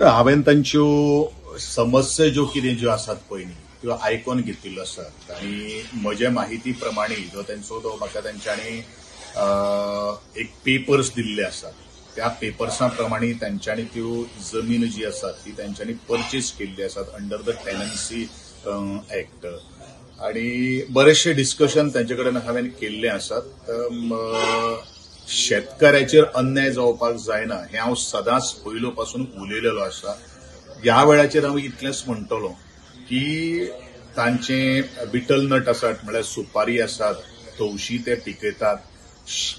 हांवें तांच्यो समस्या ज्यो आसात पळय न्ही त्यो आयकून घेतिल्ल्यो आसात आनी म्हजे माहिती प्रमाणे जो म्हाका तेंच्यांनी एक पेपर्स दिल्ले आसात. त्या पेपर्सां प्रमाणे तेंच्यांनी त्यो जमीन जी आसा ती तेंच्यांनी परचेस केल्ली आसात अंडर द टेनन्सी एक्ट आणि बरेचशे डिस्कशन तेंचे कडेन हांवें केल्ले आसात. शेतकऱ्याचेर अन्याय जावपाक जायना हें हांव सदांच पयलो पासून उलयलेलो आसा. ह्या वेळाचेर हांव इतलेंच म्हणटलों की तांचे बिटल नट आसात म्हळ्यार सुपारी आसात, तवशी ते पिकयतात,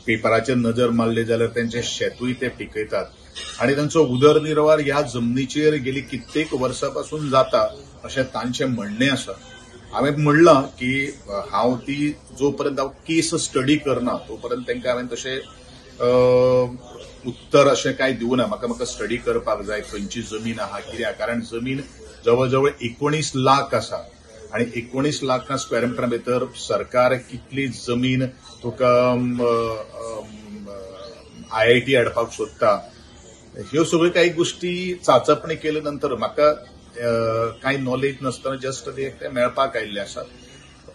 पेपराचेर नजर मारली जाल्यार तेंचें शेतूय ते पिकयतात आनी तांचो उदरनिर्वाह ह्या जमनीचेर गेली कित्येक वर्सां पासून जाता अशें तांचें म्हणणें आसा. हांवें म्हणलां की हांव ती जोपर्यंत हांव केस स्टडी करना तोपर्यंत तांकां हांवें तशें उत्तर अशें कांय दिवना. म्हाका स्टडी करपाक जाय खंयची जमीन आहा कितें आहा, कारण जमीन जवळ जवळ 19 लाख आसा आनी 19 लाख स्क्वेअर मिटरा भितर सरकार कितली जमीन तुका IIT हाडपाक सोदता ह्यो सगळ्यो काही गोष्टी चाचपणी केले नंतर म्हाका कांय नॉलेज नासतना जस्ट ते मेळपाक आयिल्ले आसात.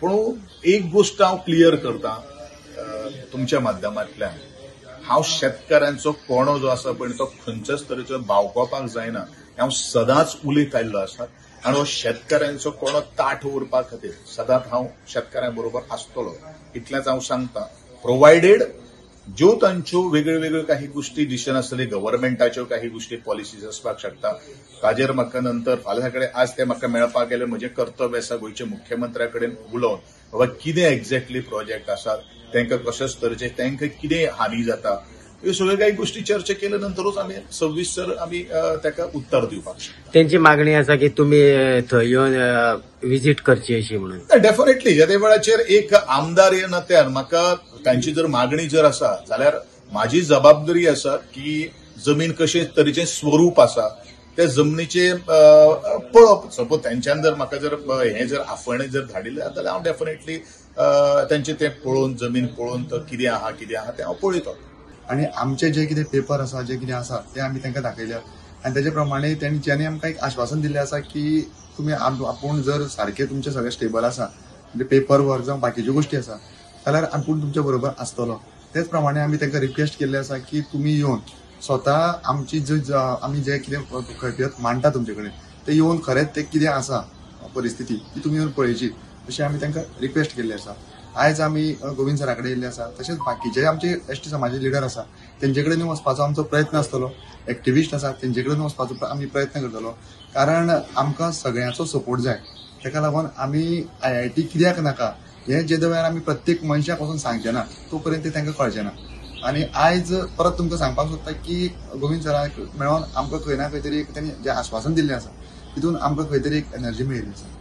पूण एक गोष्ट हांव क्लियर करतां तुमच्या माध्यमांतल्यान, हांव शेतकारांचो कोणो जो आसा पळय तो खंयच्याच तरेचो भावकोवपाक जायना हांव सदांच उलयत आयिल्लो आसा आनी हो शेतकारांचो कोणो ताठ उरपा खातीर सदांच हांव शेतकारां बरोबर आसतलो इतलेंच हांव सांगतां. प्रोवायडेड ज्यो तांच्यो वेगळ्यो वेगळ्यो काही गोष्टी डिसिजन आसतले गव्हर्नमेंटाच्यो काही गोष्टी पॉलिसीज आसपाक शकता ताजेर म्हाका नंतर फाल्यां कडेन आज ते म्हाका मेळपाक गेले म्हजें कर्तव्य आसा गोंयच्या मुख्यमंत्र्या कडेन उलोवन बाबा कितें एक्झॅक्टली प्रोजेक्ट आसात तांकां कशाच तरेचे तांकां कितें हानी जाता ह्यो सगळ्यो काही गोष्टी चर्चा केले नंतरूच आमी सविस्तर आमी ताका उत्तर दिवपाक शकता. त्यांची मागणी आसा की तुमी थंय येवन विजीट करची अशी म्हणून. डेफिनेटली ह्या वेळाचेर एक आमदार ह्या नात्यान म्हाका तांची जर मागणी जर आसा जाल्यार म्हाजी जबाबदारी आसा की जमीन कशे तरेचें स्वरूप आसा त्या जमनीचे पळोवप. सपोज तेंच्यान जर म्हाका जर हें जर आफणे जर धाडिल्लें जाल्यार हांव डेफिनेटली तेंचें तें पळोवन जमीन पळोवन कितें आहा तें हांव पळयतलो. आणि आमचे जे कितें पेपर आसा जे कितें आसा ते आमी तांकां दाखयल्या आनी तेजे प्रमाणे तेंच्यांनी आमकां एक आश्वासन दिल्लें आसा की तुमी आपूण जर सारखे तुमचे सगळे स्टेबल आसा म्हणजे पेपर वर्क जावं बाकीच्यो गोष्टी आसा जाल्यार आपूण तुमच्या बरोबर आसतलो. तेच प्रमाणे आमी तांकां रिक्वेस्ट केल्लें आसा की तुमी येवन स्वता आमची आमी जे कितें खैफियत मांडटा तुमचे कडेन ते येवन खरेंच ते कितें आसा परिस्थिती ती तुमी येवन पळयची अशी आमी तांकां रिक्वेस्ट केल्ली आसा. आयज आमी गोविंद सरा कडेन येयल्ले आसा. तशेंच बाकीचे आमचे ST समाजाचे लिडर आसा तेंचे कडेन वचपाचो आमचो प्रयत्न आसतलो. एक्टिविस्ट आसा तेंचे कडेन वचपाचो आमी प्रयत्न करतलो कारण आमकां सगळ्यांचो सपोर्ट जाय. ताका लागून आमी IIT कित्याक नाका हें जे वेळार आमी प्रत्येक मनशाक वचून सांगचे ना तो पर्यंत तांकां कळचें ना. आनी आयज परत तुमकां सांगपाक सोदता की गोविंद सराक मेळोन आमकां खंय ना खंय तरी तेणी जें आश्वासन दिल्लें आसा तितून आमकां खंय तरी एक एनर्जी मेळिल्ली आसा.